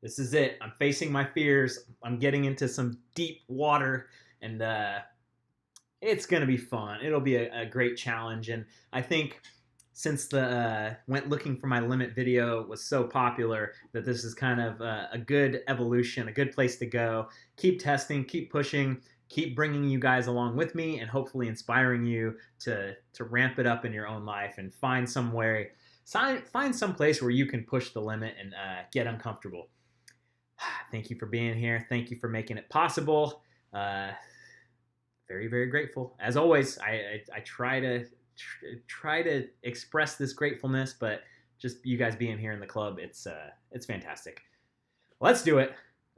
This is it. I'm facing my fears. I'm getting into some deep water, and it's gonna be fun. It'll be a great challenge, and I think since the went looking for my limit video was so popular, that this is kind of a good evolution, a good place to go. Keep testing, keep pushing, keep bringing you guys along with me, and hopefully inspiring you to ramp it up in your own life and find somewhere, find some place where you can push the limit and get uncomfortable. Thank you for being here. Thank you for making it possible. Very, very grateful. As always, I try to express this gratefulness, but just you guys being here in the club, it's fantastic. Let's do it.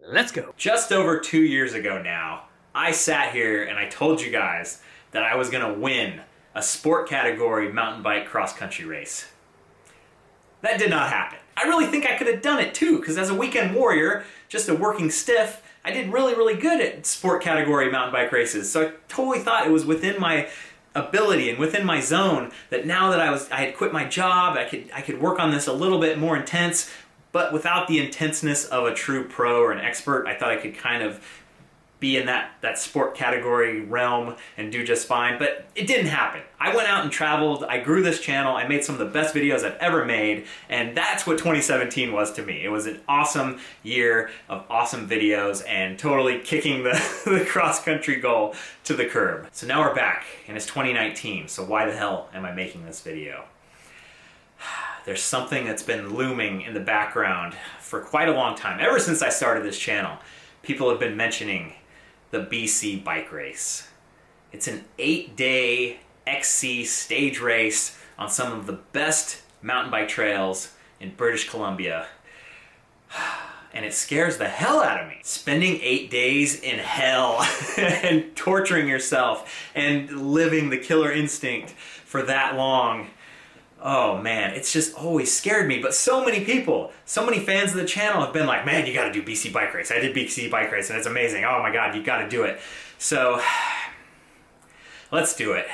Let's go. Just over 2 years ago now, I sat here and I told you guys that I was gonna win a sport category mountain bike cross country race. That did not happen. I really think I could have done it too, because as a weekend warrior, just a working stiff, I did really, really good at sport category mountain bike races. So I totally thought it was within my ability and within my zone, that now that I had quit my job, I could work on this a little bit more intense, but without the intenseness of a true pro or an expert. I thought I could kind of be in that sport category realm and do just fine, but it didn't happen. I went out and traveled, I grew this channel, I made some of the best videos I've ever made, and that's what 2017 was to me. It was an awesome year of awesome videos and totally kicking the cross-country goal to the curb. So now we're back, and it's 2019, so why the hell am I making this video? There's something that's been looming in the background for quite a long time. Ever since I started this channel, people have been mentioning the BC bike race. It's an 8-day XC stage race on some of the best mountain bike trails in British Columbia. And it scares the hell out of me. Spending 8 days in hell and torturing yourself and living the killer instinct for that long. Oh man, it's just always scared me. But so many people, so many fans of the channel have been like, man, you gotta do BC bike race. I did BC bike race and it's amazing. Oh my God, you gotta do it. So let's do it.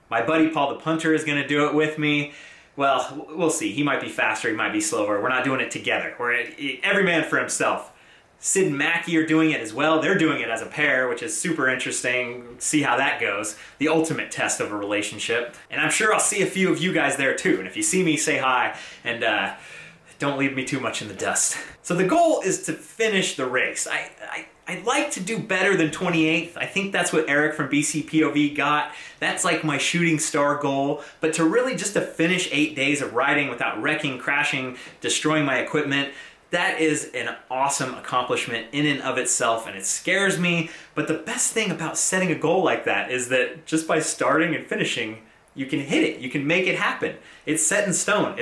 My buddy Paul the Punter is gonna do it with me. Well, we'll see. He might be faster, he might be slower. We're not doing it together. We're every man for himself. Sid and Mackie are doing it as well. They're doing it as a pair, which is super interesting. See how that goes. The ultimate test of a relationship. And I'm sure I'll see a few of you guys there too. And if you see me, say hi, and don't leave me too much in the dust. So the goal is to finish the race. I'd like to do better than 28th. I think that's what Eric from BC POV got. That's like my shooting star goal. But to really just to finish 8 days of riding without wrecking, crashing, destroying my equipment, that is an awesome accomplishment in and of itself, and it scares me. But the best thing about setting a goal like that is that just by starting and finishing, you can hit it. You can make it happen. It's set in stone.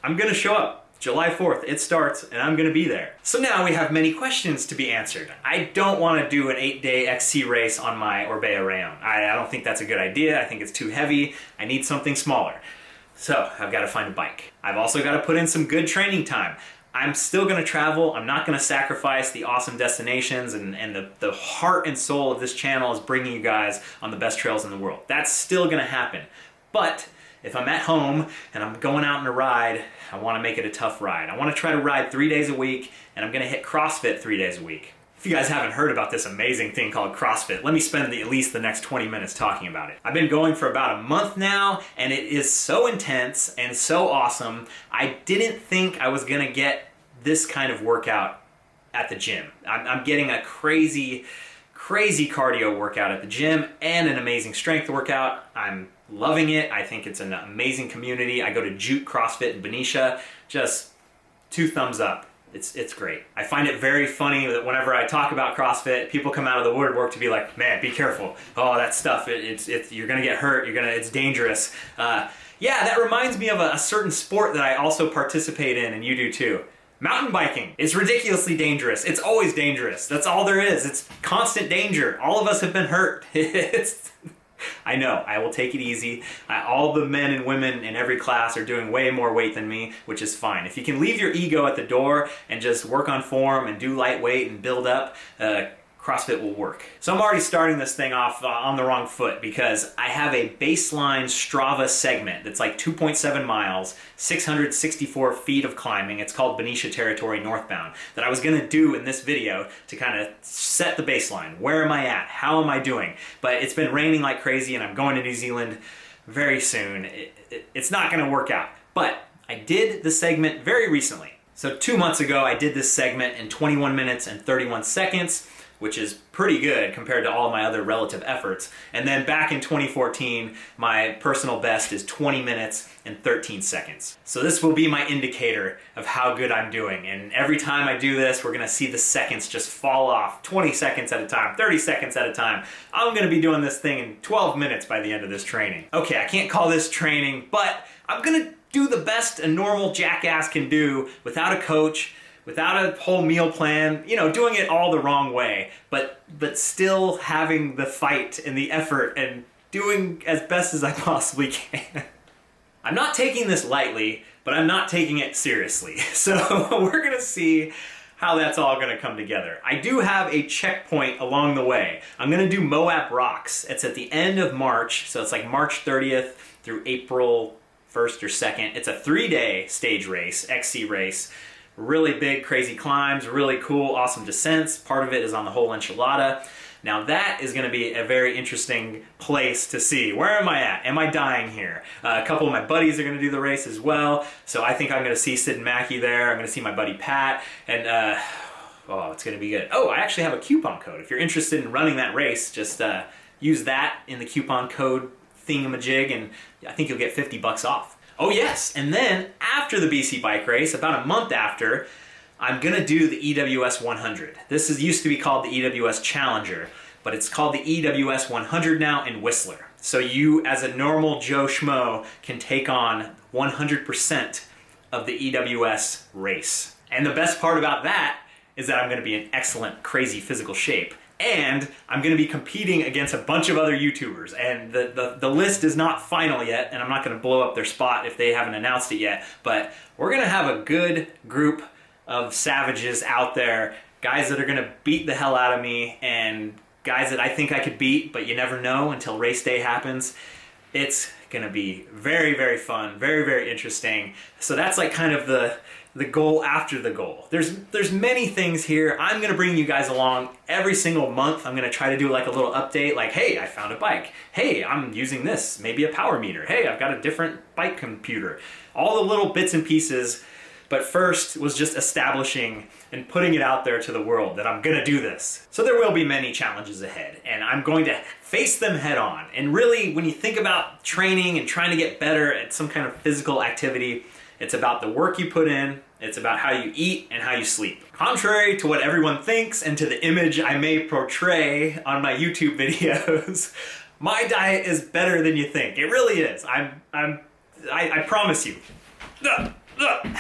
I'm gonna show up. July 4th, it starts, and I'm gonna be there. So now we have many questions to be answered. I don't wanna do an 8-day XC race on my Orbea Rayon. I don't think that's a good idea. I think it's too heavy. I need something smaller. So I've gotta find a bike. I've also gotta put in some good training time. I'm still gonna travel. I'm not gonna sacrifice the awesome destinations, and the heart and soul of this channel is bringing you guys on the best trails in the world. That's still gonna happen. But if I'm at home and I'm going out on a ride, I wanna make it a tough ride. I wanna try to ride 3 days a week, and I'm gonna hit CrossFit 3 days a week. If you guys haven't heard about this amazing thing called CrossFit, let me spend at least the next 20 minutes talking about it. I've been going for about a month now, and it is so intense and so awesome. I didn't think I was gonna get this kind of workout at the gym. I'm getting a crazy cardio workout at the gym and an amazing strength workout. I'm loving it. I think it's an amazing community. I go to Jute CrossFit in Benicia. Just 2 thumbs up. It's great. I find it very funny that whenever I talk about CrossFit, people come out of the woodwork to be like, man, be careful. Oh, that stuff, you're gonna get hurt. It's dangerous. Yeah, that reminds me of a certain sport that I also participate in, and you do too. Mountain biking. It's ridiculously dangerous. It's always dangerous. That's all there is. It's constant danger. All of us have been hurt. I know, I will take it easy. All the men and women in every class are doing way more weight than me, which is fine. If you can leave your ego at the door and just work on form and do lightweight and build up, CrossFit will work. So I'm already starting this thing off on the wrong foot because I have a baseline Strava segment that's like 2.7 miles, 664 feet of climbing. It's called Benicia Territory Northbound that I was gonna do in this video to kind of set the baseline. Where am I at? How am I doing? But it's been raining like crazy and I'm going to New Zealand very soon. It's not gonna work out. But I did the segment very recently. So 2 months ago, I did this segment in 21 minutes and 31 seconds, which is pretty good compared to all of my other relative efforts. And then back in 2014, my personal best is 20 minutes and 13 seconds. So this will be my indicator of how good I'm doing. And every time I do this, we're gonna see the seconds just fall off 20 seconds at a time, 30 seconds at a time. I'm gonna be doing this thing in 12 minutes by the end of this training. Okay, I can't call this training, but I'm gonna do the best a normal jackass can do without a coach, without a whole meal plan, you know, doing it all the wrong way, but still having the fight and the effort and doing as best as I possibly can. I'm not taking this lightly, but I'm not taking it seriously. So we're gonna see how that's all gonna come together. I do have a checkpoint along the way. I'm gonna do Moab Rocks. It's at the end of March, so it's like March 30th through April 1st or 2nd. It's a 3-day stage race, XC race. Really big, crazy climbs, really cool, awesome descents. Part of it is on the whole enchilada. Now that is gonna be a very interesting place to see. Where am I at? Am I dying here? A couple of my buddies are gonna do the race as well. So I think I'm gonna see Sid and Mackie there. I'm gonna see my buddy Pat. And oh, it's gonna be good. Oh, I actually have a coupon code. If you're interested in running that race, just use that in the coupon code thingamajig and I think you'll get 50 bucks off. Oh yes, and then after the BC bike race, about a month after, I'm gonna do the EWS 100. This used to be called the EWS Challenger, but it's called the EWS 100 now in Whistler. So you, as a normal Joe Schmo, can take on 100% of the EWS race. And the best part about that is that I'm gonna be in excellent, crazy physical shape. And I'm gonna be competing against a bunch of other YouTubers. And the list is not final yet, and I'm not gonna blow up their spot if they haven't announced it yet, but we're gonna have a good group of savages out there, guys that are gonna beat the hell out of me, and guys that I think I could beat, but you never know until race day happens. It's gonna be very, very fun, very, very interesting. So that's like kind of the goal after the goal. There's many things here. I'm gonna bring you guys along every single month. I'm gonna try to do like a little update, like, hey, I found a bike. Hey, I'm using this, maybe a power meter. Hey, I've got a different bike computer. All the little bits and pieces. But first was just establishing and putting it out there to the world that I'm gonna do this. So there will be many challenges ahead, and I'm going to face them head on. And really, when you think about training and trying to get better at some kind of physical activity, it's about the work you put in, it's about how you eat and how you sleep. Contrary to what everyone thinks and to the image I may portray on my YouTube videos, my diet is better than you think. It really is. I promise you.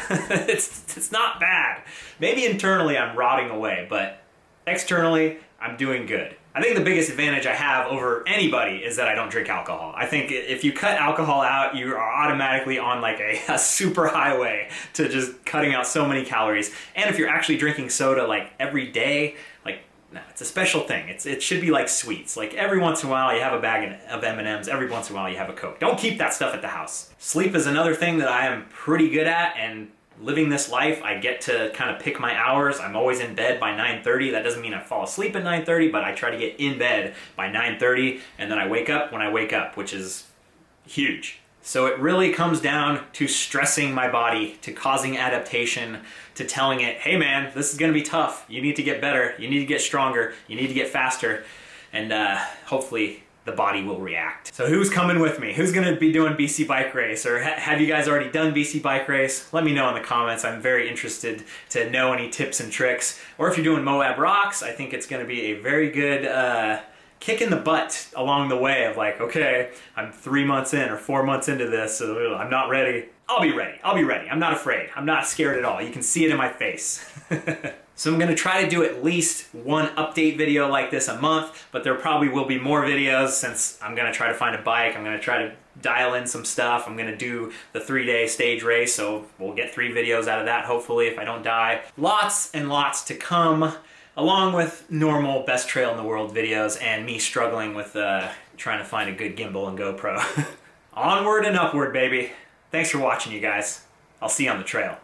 It's not bad. Maybe internally I'm rotting away, but externally I'm doing good. I think the biggest advantage I have over anybody is that I don't drink alcohol. I think if you cut alcohol out, you are automatically on like a super highway to just cutting out so many calories. And if you're actually drinking soda like every day, like, no, it's a special thing. It should be like sweets. Like every once in a while you have a bag of M&Ms, every once in a while you have a Coke. Don't keep that stuff at the house. Sleep is another thing that I am pretty good at, and living this life, I get to kind of pick my hours. I'm always in bed by 9:30. That doesn't mean I fall asleep at 9:30, but I try to get in bed by 9:30, and then I wake up when I wake up, which is huge. So it really comes down to stressing my body, to causing adaptation, to telling it, hey man, this is gonna be tough. You need to get better. You need to get stronger. You need to get faster. And hopefully the body will react. So who's coming with me? Who's gonna be doing BC Bike Race? Or have you guys already done BC Bike Race? Let me know in the comments. I'm very interested to know any tips and tricks. Or if you're doing Moab Rocks, I think it's gonna be a very good kick in the butt along the way of like, okay, I'm 3 months in or 4 months into this, so I'm not ready. I'll be ready. I'll be ready. I'm not afraid. I'm not scared at all. You can see it in my face. So I'm gonna try to do at least one update video like this a month, but there probably will be more videos since I'm gonna try to find a bike. I'm gonna try to dial in some stuff. I'm gonna do the 3-day stage race, so we'll get 3 videos out of that hopefully if I don't die. Lots and lots to come. along with normal best trail in the world videos and me struggling with trying to find a good gimbal and GoPro. Onward and upward, baby. Thanks for watching, you guys. I'll see you on the trail.